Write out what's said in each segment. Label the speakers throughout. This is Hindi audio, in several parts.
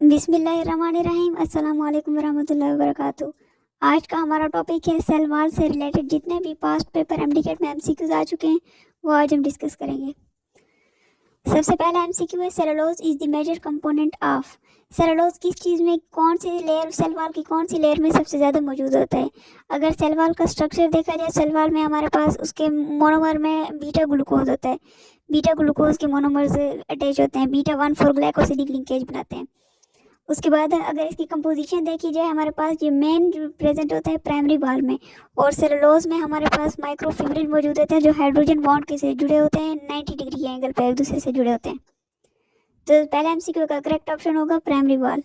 Speaker 1: बिस्मिल्लाहिर्रहमानिर्रहीम। अस्सलाम वालेकुम वरहमतुल्लाहि वबरकातुहू। आज का हमारा टॉपिक है सलवार से रिलेटेड जितने भी पास्ट पेपर एमडीकेट में एमसीक्यूज आ चुके हैं वो आज हम डिस्कस करेंगे। सबसे पहला एमसीक्यू है cellulose is the major component of. Cellulose किस चीज़ में कौन सी लेयर सलवार की कौन सी लेयर में सबसे ज़्यादा मौजूद होता है। अगर सलवार का स्ट्रक्चर देखा जाए, सलवार में हमारे पास उसके मोनोमर में बीटा ग्लूकोज होता है। बीटा ग्लूकोज के मोनोमर्स अटैच होते हैं, बीटा 1,4 ग्लाइकोसिलिक लिंकेज बनाते हैं। उसके बाद अगर इसकी कंपोजिशन देखी जाए, हमारे पास ये मेन प्रेजेंट होता है प्राइमरी वाल में, और सेलुलोज में हमारे पास माइक्रोफिब्रिल मौजूद होते हैं जो हाइड्रोजन बॉन्ड के से जुड़े होते हैं, 90 डिग्री के एंगल पर एक दूसरे से जुड़े होते हैं। तो पहला एमसीक्यू का करेक्ट ऑप्शन होगा प्राइमरी वाल।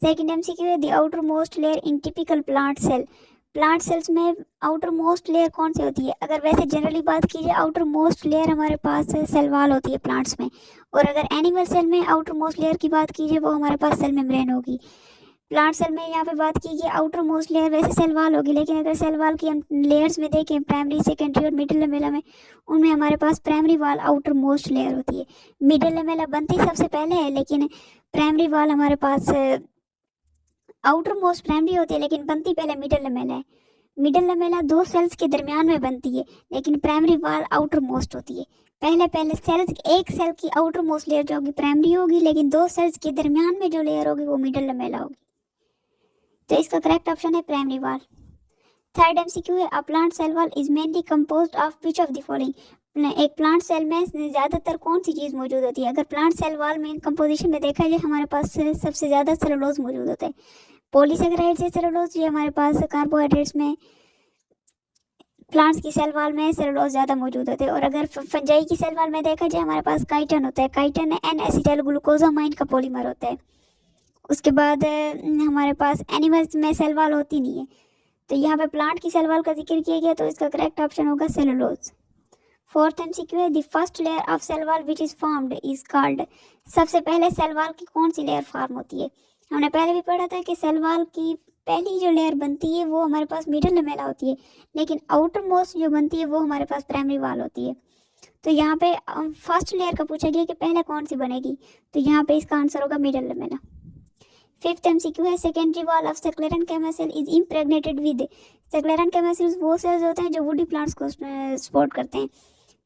Speaker 1: सेकंड एमसीक्यू है the outermost layer in typical plant cell. Plant cells में आउटर मोस्ट लेयर कौन सी होती है। अगर वैसे जनरली बात की जाए, आउटर मोस्ट लेयर हमारे पास सेल वाल होती है प्लांट्स में, और अगर एनिमल सेल में आउटर मोस्ट लेयर की बात की जाए वो हमारे पास सेल मेम्ब्रेन होगी। प्लांट सेल में यहाँ पे बात की गई आउटर मोस्ट लेयर वैसे सेल वाल होगी, लेकिन अगर सेल वाल की हम लेयर्स में देखें प्राइमरी, सेकेंडरी और मिडिल लेमेला में, उनमें हमारे पास प्राइमरी वाल आउटर मोस्ट लेयर होती है। मिडिल लेमेला बनती सबसे पहले है, लेकिन प्राइमरी वाल हमारे पास आउटर मोस्ट प्राइमरी होती है लेकिन बनती पहले मिडिल लेमेला है। मिडिल लेमेला दो सेल्स के दरमियान में बनती है, लेकिन प्राइमरी वाल आउटर मोस्ट होती है। पहले सेल्स, एक सेल की आउटर मोस्ट लेयर जो होगी प्राइमरी होगी, लेकिन दो सेल्स के दरमियान में जो लेयर होगी वो मिडिल लेमेला होगी। तो इसका करेक्ट ऑप्शन है प्राइमरी वाल। थर्ड एमसीक्यू है a plant cell wall is mainly composed of which of the following. एक प्लांट सेल में ज़्यादातर कौन सी चीज़ मौजूद होती है। अगर प्लांट सेल वाल में कंपोजिशन में देखा जाए, हमारे पास सबसे ज़्यादा सेलुलोज मौजूद होता है। पॉलीसेकेराइड से सेलुलोज, ये हमारे पास कार्बोहाइड्रेट्स में प्लांट्स की सेल वाल में सेलुलोज ज़्यादा मौजूद होते हैं। और अगर फंजाई की सेल वाल में देखा जाए, हमारे पास काइटन होता है। काइटन एन एसिटाइल ग्लूकोजामाइन का पॉलीमर होता है। उसके बाद हमारे पास एनिमल्स में सेल वाल होती नहीं है। तो यहाँ पे प्लांट की सेल वाल का जिक्र किया गया, तो इसका करेक्ट ऑप्शन होगा सेलुलोज। फोर्थ एमसीक्यू है the first layer of cell wall which is formed is called. सबसे पहले सेल वाल की कौन सी लेयर फॉर्म होती है। हमने पहले भी पढ़ा था कि सेल वाल की पहली जो लेयर बनती है वो हमारे पास मिडिल लेमेला होती है, लेकिन आउटर मोस्ट जो बनती है वो हमारे पास प्राइमरी वाल होती है। तो यहाँ पे फर्स्ट लेयर का पूछा गया कि पहले कौन सी बनेगी, तो यहाँ पे इसका आंसर होगा मिडिल लेमेला। फिफ्थ एमसीक्यू है secondary wall of sclerenchyma is impregnated with. Sclerenchyma वो सेल्स होते हैं जो वुडी प्लांट्स को सपोर्ट करते हैं।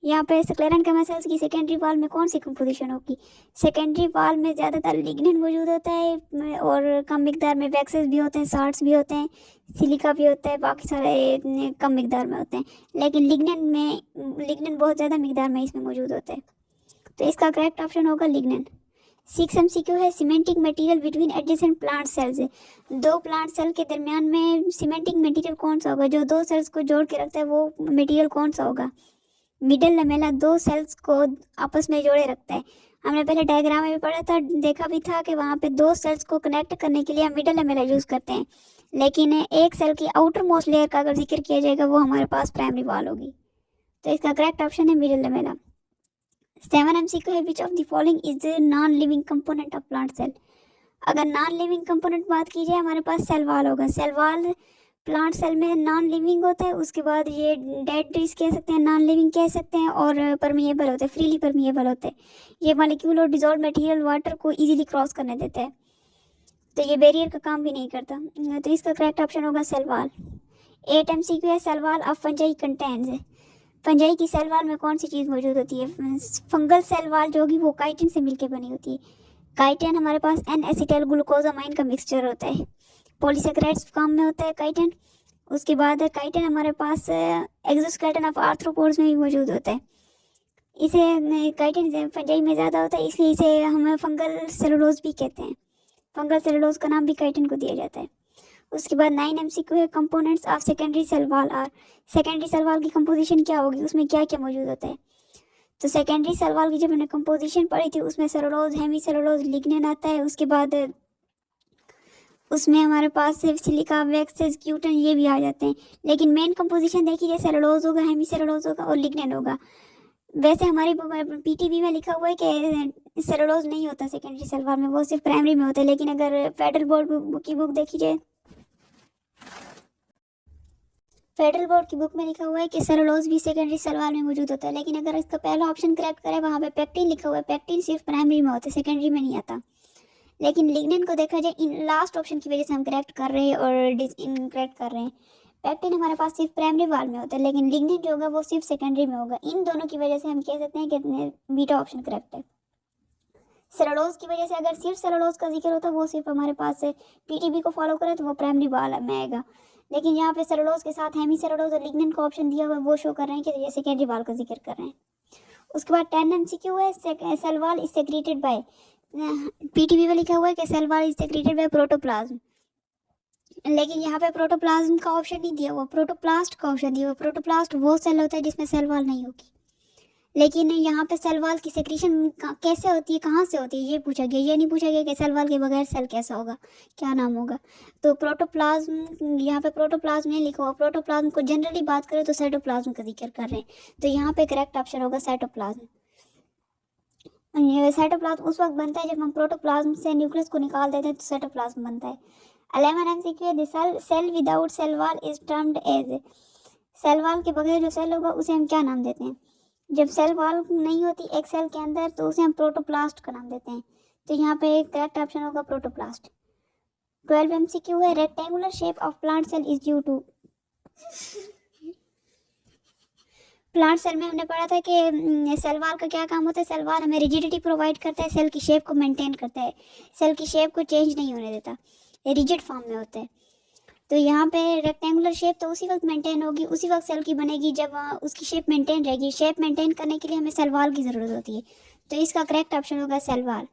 Speaker 1: यहाँ पे सेक्लेरन कैमेसिल्स की सेकेंडरी वॉल में कौन सी कंपोजिशन होगी। सेकेंडरी वॉल में ज़्यादातर लिग्निन मौजूद होता है, और कम मिकदार में वैक्सेस भी होते हैं, साल्ट्स भी होते हैं, सिलिका भी होता है, बाकी सारे कम मिकदार में होते हैं, लेकिन लिग्निन बहुत ज़्यादा मिकदार में इसमें मौजूद होता है। तो इसका करेक्ट ऑप्शन होगा लिग्निन। 6 एमसीक्यू है cementing material between adjacent plant cells. दो प्लांट सेल के दरमियान में सीमेंटिंग मटेरियल कौन सा होगा, जो दो सेल्स को जोड़ के रखता है वो मटेरियल कौन सा होगा। मिडिल लेमेला दो सेल्स को आपस में जोड़े रखता है। हमने पहले डायग्राम में भी पढ़ा था, देखा भी था कि वहाँ पे दो सेल्स को कनेक्ट करने के लिए हम मिडिल लेमेला यूज़ करते हैं, लेकिन एक सेल की आउटर मोस्ट लेयर का अगर जिक्र किया जाएगा वो हमारे पास प्राइमरी वाल होगी। तो इसका करेक्ट ऑप्शन है मिडिल लेमेला। 7 एमसीक्यू है which of the following is non living component of plant cell. अगर नॉन लिविंग कंपोनेंट बात की जाए, हमारे पास सेल वाल होगा। सेल वाल प्लांट सेल में नॉन लिविंग होता है। उसके बाद ये डेड ट्रीज कह सकते हैं, नॉन लिविंग कह सकते हैं, और परमिएबल होते हैं, फ्रीली परमिएबल होते हैं। ये मॉलिक्यूल और डिजॉल्व मटेरियल वाटर को इजीली क्रॉस करने देते हैं, तो ये बैरियर का काम भी नहीं करता। तो इसका करेक्ट ऑप्शन होगा सेल वाल। 8 एमसीक्यू है cell wall of fungi contains. Fungi की सेल वाल में कौन सी चीज़ मौजूद होती है। फंगल सेल वाल जो होगी वो काइटिन से मिलकर बनी होती है। काइटिन हमारे पास एन एसिटाइल ग्लूकोजामाइन का मिक्सचर होता है। पॉलीसेकेराइड्स फॉर्म में होता है काइटिन। उसके बाद काइटिन हमारे पास एक्सोस्केलेटन ऑफ आर्थ्रोपोड्स में भी मौजूद होता है। इसे काइटिन फंजाई में ज़्यादा होता है, इसलिए इसे हम फंगल सेलुलोज भी कहते हैं। फंगल सेलुलोज का नाम भी काइटिन को दिया जाता है। उसके बाद 9 एमसीक्यू है components of secondary cell wall are. Secondary cell wall की कंपोजिशन क्या होगी, उसमें क्या क्या मौजूद होता है। तो सेकेंडरी सेल वाल की जब मैंने कंपोजिशन पढ़ी थी उसमें सेलुलोज, हेमी सेलुलोज, लिग्निन आता है। उसके बाद उसमें हमारे पास सिलिका, वैक्सेस, क्यूटन ये भी आ जाते हैं, लेकिन मेन कंपोजिशन देखिए सेलुलोज होगा, हेमी सेलुलोज होगा और लिग्निन होगा। वैसे हमारी पीटीबी में लिखा हुआ है कि सेलुलोज नहीं होता सेकेंडरी सेल वाल में, वो सिर्फ प्राइमरी में होता है, लेकिन अगर फेडरल बोर्ड की बुक देखी जाए, फेडरल बोर्ड की बुक में लिखा हुआ है कि सेलुलोज भी सेकेंडरी सेल वाल में मौजूद होता है। लेकिन अगर इसका पहला ऑप्शन करेक्ट करें, वहाँ पे पेक्टिन लिखा हुआ है, पेक्टिन सिर्फ प्राइमरी में होता है, सेकेंडरी में नहीं आता। लेकिन लिग्निन को देखा जाए इन लास्ट ऑप्शन की वजह से हम करेक्ट कर रहे हैं और इनकरेक्ट कर रहे हैं। पैक्टिन हमारे पास सिर्फ प्राइमरी वाल में होता है, लेकिन लिग्निन जो होगा वो सिर्फ सेकेंडरी में होगा। इन दोनों की वजह से हम कह सकते हैं कि बीटा ऑप्शन करेक्ट है। सेलुलोज की वजह से अगर सिर्फ सेलुलोज का जिक्र होता वो सिर्फ हमारे पास पीटीबी को फॉलो करे तो वो प्राइमरी वाल में आएगा, लेकिन यहाँ पे सेलुलोज के साथ हेमी सेलुलोज और लिग्निन का ऑप्शन दिया हुआ है, वो शो कर रहे हैं कि ये सेकेंडरी वाल का जिक्र कर रहे हैं। उसके बाद 10 MCQ है, cell wall is secreted by, PTB में लिखा हुआ है कि cell wall is secreted by protoplasm, लेकिन यहाँ पे प्रोटोप्लाज्म का ऑप्शन नहीं दिया हुआ, प्रोटोप्लास्ट का ऑप्शन दिया हुआ। प्रोटोप्लास्ट वो सेल होता है जिसमें सेल वॉल नहीं होगी, लेकिन यहाँ पे सेल वॉल की सेक्रेशन कैसे होती है, कहाँ से होती है, ये पूछा गया। ये नहीं पूछा गया कि सेल वॉल के बगैर सेल कैसा होगा, क्या नाम होगा। तो प्रोटोप्लाज्म, यहाँ पे प्रोटोप्लाज्म नहीं लिखा हुआ। प्रोटोप्लाज्म को जनरली बात करें तो साइटोप्लाज्म का जिक्र कर रहे हैं, तो यहाँ पे करेक्ट ऑप्शन होगा साइटोप्लाज्म। साइटोप्लाज्म उस वक्त बनता है जब हम प्रोटोप्लाज्म से न्यूक्लियस को निकाल देते हैं तो साइटोप्लाज्म बनता है। 11 MCQ, the cell without cell wall is termed as, cell wall के बगैर जो सेल होगा उसे हम क्या नाम देते हैं। जब सेल वॉल नहीं होती एक सेल के अंदर तो उसे हम प्रोटोप्लास्ट का नाम देते हैं, तो यहाँ पे करेक्ट ऑप्शन होगा प्रोटोप्लास्ट। 12 MCQ है, rectangular shape of plant cell is due to, plant cell में हमने पढ़ा था कि सेल वॉल का क्या काम होता है। सेल वॉल हमें रिजिडिटी प्रोवाइड करता है, सेल की शेप को मेंटेन करता है, सेल की शेप को चेंज नहीं होने देता, रिजिड फॉर्म में होता है। तो यहाँ पे रेक्टेंगुलर शेप तो उसी वक्त मेंटेन होगी, उसी वक्त सेल की बनेगी जब उसकी शेप मेंटेन रहेगी। शेप मेंटेन करने के लिए हमें सेल वॉल की ज़रूरत होती है, तो इसका करेक्ट ऑप्शन होगा सेल वॉल।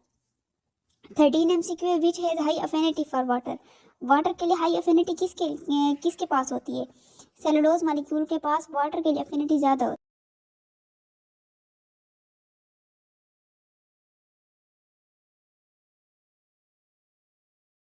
Speaker 1: 13 MCQ है, which has high affinity for water, water के लिए हाई अफिनिटी किसके पास होती है। सेलुलोज मॉलिक्यूल के पास वाटर के लिए अफिनिटी ज़्यादा होती है।